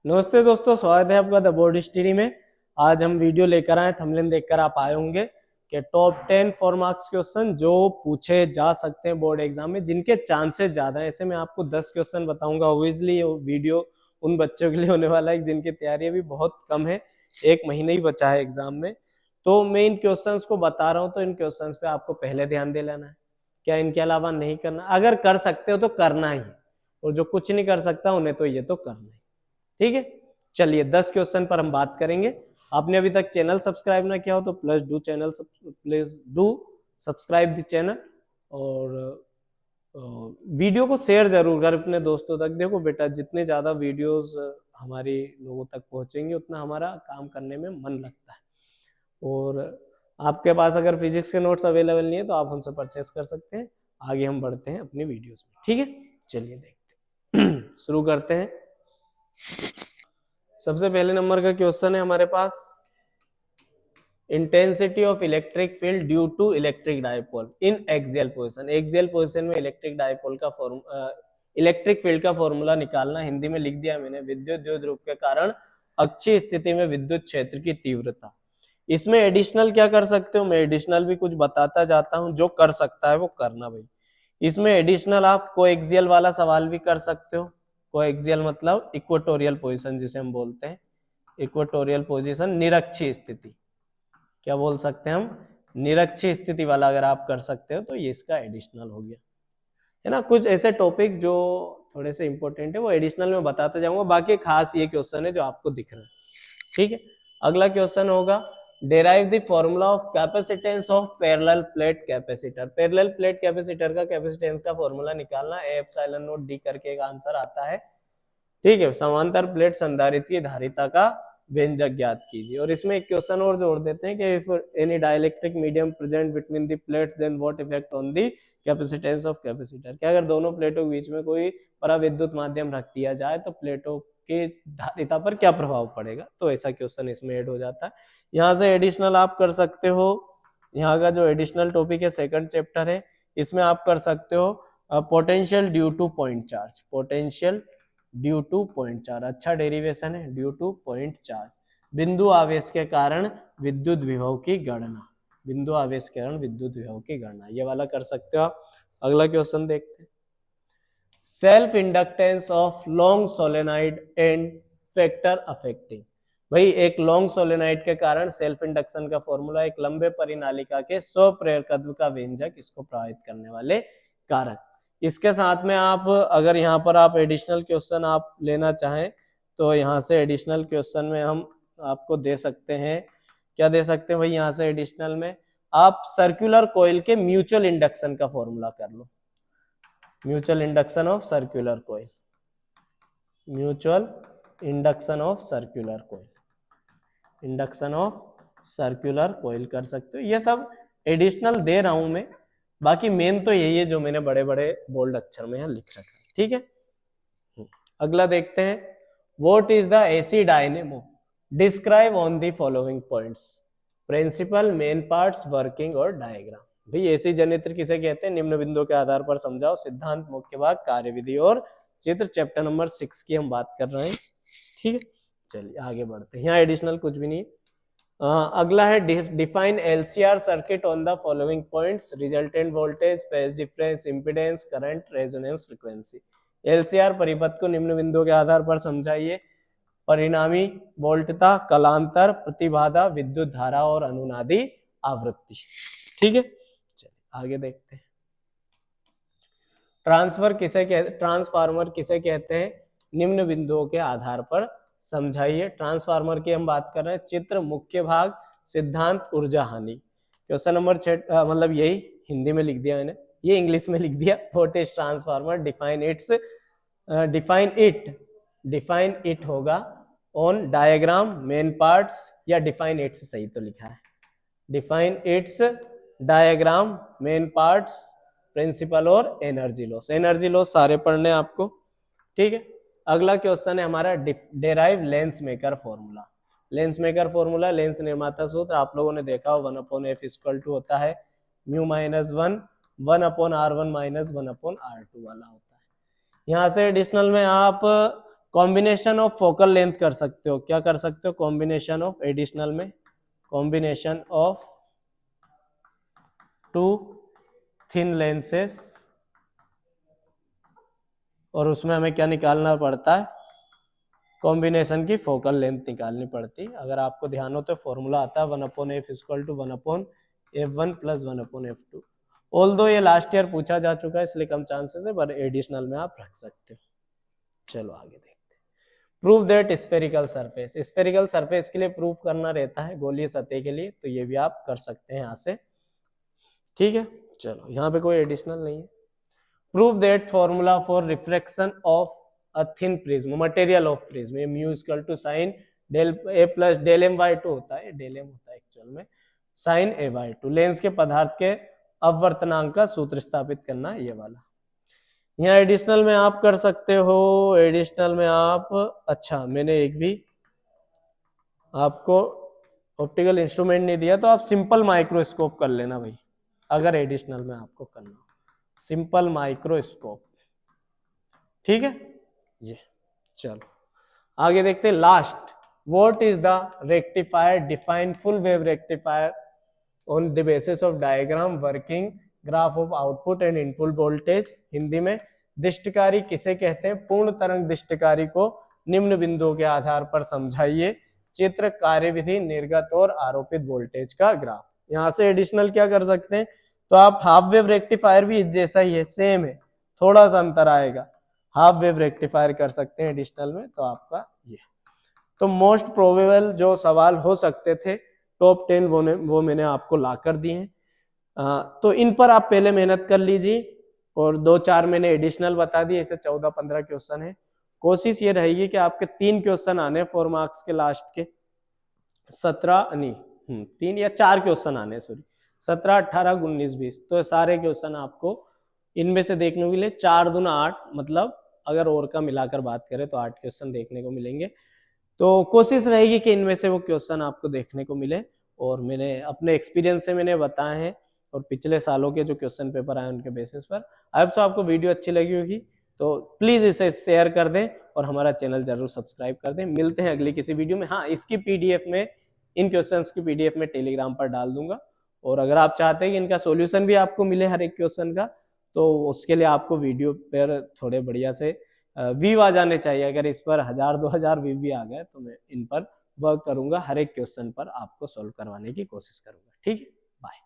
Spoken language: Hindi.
नमस्ते दोस्तों, स्वागत है आपका द बोर्ड स्टडी में। आज हम वीडियो लेकर आए, थंबनेल देखकर आप आए होंगे कि टॉप 10 4 मार्क्स क्वेश्चन जो पूछे जा सकते हैं बोर्ड एग्जाम में, जिनके चांसेस ज्यादा है। ऐसे मैं आपको 10 क्वेश्चन बताऊंगा। ऑब्वियसली ये वीडियो उन बच्चों के लिए होने वाला है जिनकी तैयारी अभी बहुत कम है, एक महीने ही बचा है एग्जाम में। तो मैं इन क्वेश्चंस को बता रहा हूँ, तो इन क्वेश्चंस पे आपको पहले ध्यान दे लेना है। क्या इनके अलावा नहीं करना? अगर कर सकते हो तो करना ही, और जो कुछ नहीं कर सकता उन्हें तो ये तो करना ही। ठीक है, चलिए 10 क्वेश्चन पर हम बात करेंगे। आपने अभी तक चैनल सब्सक्राइब ना किया हो तो please do subscribe the channel, और वीडियो को शेयर जरूर कर अपने दोस्तों तक। देखो बेटा, जितने ज्यादा वीडियोस हमारे लोगों तक पहुंचेंगे उतना हमारा काम करने में मन लगता है। और आपके पास अगर फिजिक्स के नोट्स अवेलेबल नहीं है तो आप हमसे परचेस कर सकते हैं। आगे हम बढ़ते हैं अपनी वीडियोस में। ठीक है, चलिए देखते हैं शुरू करते हैं। सबसे पहले नंबर का क्वेश्चन है हमारे पास, intensity of electric field due to electric dipole in axial position. Axial position में इलेक्ट्रिक डायपोल का इलेक्ट्रिक फील्ड का फॉर्मूला निकालना। हिंदी में लिख दिया मैंने, विद्युत द्विध्रुव के कारण अक्षीय स्थिति में विद्युत क्षेत्र की तीव्रता। इसमें एडिशनल क्या कर सकते हो, मैं एडिशनल भी कुछ बताता जाता हूं, जो कर सकता है वो करना भाई। इसमें एडिशनल आप कोएक्सियल वाला सवाल भी कर सकते हो। कोएक्सियल मतलब इक्वेटोरियल पोजीशन जिसे हम बोलते हैं, इक्वेटोरियल पोजीशन, निरक्षीय स्थिति। क्या बोल सकते हैं हम? निरक्षीय स्थिति वाला अगर आप कर सकते हो तो ये इसका एडिशनल हो गया, है ना। कुछ ऐसे टॉपिक जो थोड़े से इंपॉर्टेंट है वो एडिशनल में बताते जाऊंगा, बाकी खास ये क्वेश्चन है जो आपको दिख रहा है। ठीक है, अगला क्वेश्चन होगा, derive the formula of capacitance of parallel plate capacitor. Parallel plate capacitor का कैपेसिटेंस का फॉर्मूला निकालना। ए एप्सिलॉन नॉट डी करके एक आंसर आता है। ठीक है, समांतर प्लेट संधारित्र की धारिता का व्यंजक ज्ञात कीजिए। और इसमें एक क्वेश्चन और जोड़ देते हैं कि if any dielectric medium present between the plate then what effect on the capacitance of capacitor. क्या अगर दोनों प्लेटों के बीच में कोई पराविद्युत माध्यम रख दिया जाए तो प्लेटों के धारिता पर क्या प्रभाव पड़ेगा। तो ऐसा क्वेश्चन इसमें ऐड हो जाता है। यहाँ से एडिशनल आप कर सकते हो। यहाँ का जो एडिशनल टॉपिक है सेकंड चैप्टर है, इसमें आप कर सकते हो potential due two point charge. Potential due two point charge, अच्छा डेरिवेशन है, ड्यू टू पॉइंट चार्ज। बिंदु आवेश के कारण विद्युत विभव की गणना। बिंदु आवेश के कारण विद्युत विभव की गणना, ये वाला कर सकते हो आप। अगला क्वेश्चन देखते हैं, self inductance of long solenoid and factor affecting. भाई एक लॉन्ग सोलेनाइड के कारण सेल्फ इंडक्शन का फॉर्मूला, एक लंबे परिनालिका के स्वप्रेरकत्व का व्यंजक, इसको प्रभावित करने वाले कारक। इसके साथ में आप अगर यहाँ पर आप एडिशनल क्वेश्चन आप लेना चाहें तो यहाँ से एडिशनल क्वेश्चन में हम आपको दे सकते हैं। क्या दे सकते हैं भाई यहाँ से एडिशनल में? आप सर्कुलर कॉइल के म्यूचुअल इंडक्शन का फॉर्मूला कर लो। Mutual induction of circular coil, mutual induction of circular coil, induction of circular coil कर सकते हो। ये सब एडिशनल दे रहा हूं मैं, बाकी मेन तो यही है जो मैंने बड़े बड़े बोल्ड अक्षर में यहाँ लिख रखा है। ठीक है, अगला देखते हैं, what is the AC dynamo, describe on the following points, principle, main parts, working और डायग्राम। भाई एसी जनित्र किसे कहते हैं, निम्न बिंदुओं के आधार पर समझाओ। सिद्धांत, मुख्य भाग, कार्यविधि और चित्र, चैप्टर नंबर 6 की हम बात कर रहे हैं। ठीक है, चलिए आगे बढ़ते हैं। यहाँ एडिशनल कुछ भी नहीं। अगला है, define LCR circuit on the following points, resultant voltage, phase difference, impedance, current, resonance frequency. LCR परिपथ को निम्न बिंदुओं के आधार पर समझाइए। परिणामी वोल्टता, कलांतर, प्रतिबाधा, विद्युत धारा और अनुनादी आवृत्ति। ठीक है, चलिए आगे देखते हैं। ट्रांसफार्मर किसे कहते हैं, निम्न बिंदुओं के आधार पर समझाइए। ट्रांसफार्मर की हम बात कर रहे हैं। चित्र, मुख्य भाग, सिद्धांत, ऊर्जा हानि। क्वेश्चन नंबर 6 मतलब यही हिंदी में लिख दिया मैंने, ये इंग्लिश में लिख दिया। What is transformer, define it होगा ऑन डायग्राम, मेन पार्ट्स, या डिफाइन इट्स सही तो लिखा है, define its diagram, main parts, principle और एनर्जी लॉस। एनर्जी लॉस सारे पढ़ने आपको। ठीक है, अगला क्वेश्चन है हमारा, derive lens maker formula. Lens maker formula, lens निर्माता सूत्र आप लोगों ने देखा हो, 1/f इक्वल टू होता है mu minus 1, 1/r1 minus 1/r2 वाला होता है। यहाँ से एडिशनल में आप कॉम्बिनेशन ऑफ फोकल लेंथ कर सकते हो, क्या कर सकते हो, कॉम्बिनेशन ऑफ एडिशनल में, combination of two thin lenses, और उसमें हमें क्या निकालना पड़ता है, कॉम्बिनेशन की फोकल लेंथ निकालनी पड़ती। अगर आपको ध्यान हो तो फॉर्मूला आता है 1/f equal to 1/f1 plus 1/f2। Although ये लास्ट ईयर पूछा जा चुका है इसलिए कम चांसेस है, पर एडिशनल में आप रख सकते हो। चलो आगे देखते हैं। Prove that spherical surface, spherical surface के लिए प्रूफ करना रहता है गोलीय सतह के लिए, तो ये भी आप कर सकते हैं यहाँ से, ठीक है। चलो यहाँ पे कोई एडिशनल नहीं है। Prove that formula for refraction of a thin prism, material of prism, ये mu equal to sine del A plus del M by two होता है, डेल एम होता है एक्चुअल में sine A by two. Lens के पदार्थ के अपवर्तनांक का सूत्र स्थापित करना, ये वाला। यहाँ एडिशनल में आप कर सकते हो, एडिशनल में आप, अच्छा मैंने एक भी आपको ऑप्टिकल इंस्ट्रूमेंट नहीं दिया, तो आप सिंपल माइक्रोस्कोप कर लेना भाई, अगर एडिशनल में आपको करना हो, सिंपल माइक्रोस्कोप, ठीक है। ये चलो आगे देखते हैं। Last, what is the rectifier define full wave rectifier on the basis of diagram working graph of output and input voltage. Hindi में दिष्टकारी किसे कहते हैं, पूर्ण तरंग दिष्टकारी को निम्न बिंदुओं के आधार पर समझाइए। चित्र, कार्यविधि, निर्गत और आरोपित वोल्टेज का ग्राफ। यहाँ से एडिशनल क्या कर सकते हैं, तो आप हाफ वेव रेक्टिफायर भी जैसा ही है, सेम है, थोड़ा सा अंतर आएगा, हाफ वेव रेक्टिफायर कर सकते हैं एडिशनल में। तो आपका ये तो मोस्ट प्रोबेबल जो सवाल हो सकते थे टॉप 10 वो मैंने आपको ला कर दिए हैं। तो इन पर आप पहले मेहनत कर लीजिए, और 2-4 मैंने एडिशनल बता दिए, इसे 14-15 क्वेश्चन है। कोशिश ये रहेगी कि आपके 3 क्वेश्चन आने 4 मार्क्स के लास्ट के, 17 नहीं 3 या 4 क्वेश्चन आने, सॉरी 17, 18, 19, 20, तो सारे क्वेश्चन आपको इनमें से देखने को मिले। 4 दूना 8, मतलब अगर और का मिलाकर बात करें तो 8 क्वेश्चन देखने को मिलेंगे। तो कोशिश रहेगी कि इनमें से वो क्वेश्चन आपको देखने को मिले, और मैंने अपने एक्सपीरियंस से मैंने बताए हैं, और पिछले सालों के जो क्वेश्चन पेपर आए उनके बेसिस पर। अब तो आपको वीडियो अच्छी लगी होगी तो प्लीज इसे शेयर कर दें, और हमारा चैनल जरूर सब्सक्राइब कर दें। मिलते हैं अगली किसी वीडियो में। हाँ, इसकी पीडीएफ में, इन क्वेश्चंस की पीडीएफ में टेलीग्राम पर डाल दूंगा, और अगर आप चाहते हैं कि इनका सॉल्यूशन भी आपको मिले हर एक क्वेश्चन का, तो उसके लिए आपको वीडियो पर थोड़े बढ़िया से व्यू आ जाने चाहिए। अगर इस पर 1000-2000 व्यू भी आ गए तो मैं इन पर वर्क करूंगा, हर एक क्वेश्चन पर आपको सॉल्व करवाने की कोशिश करूंगा, ठीक है। बाय।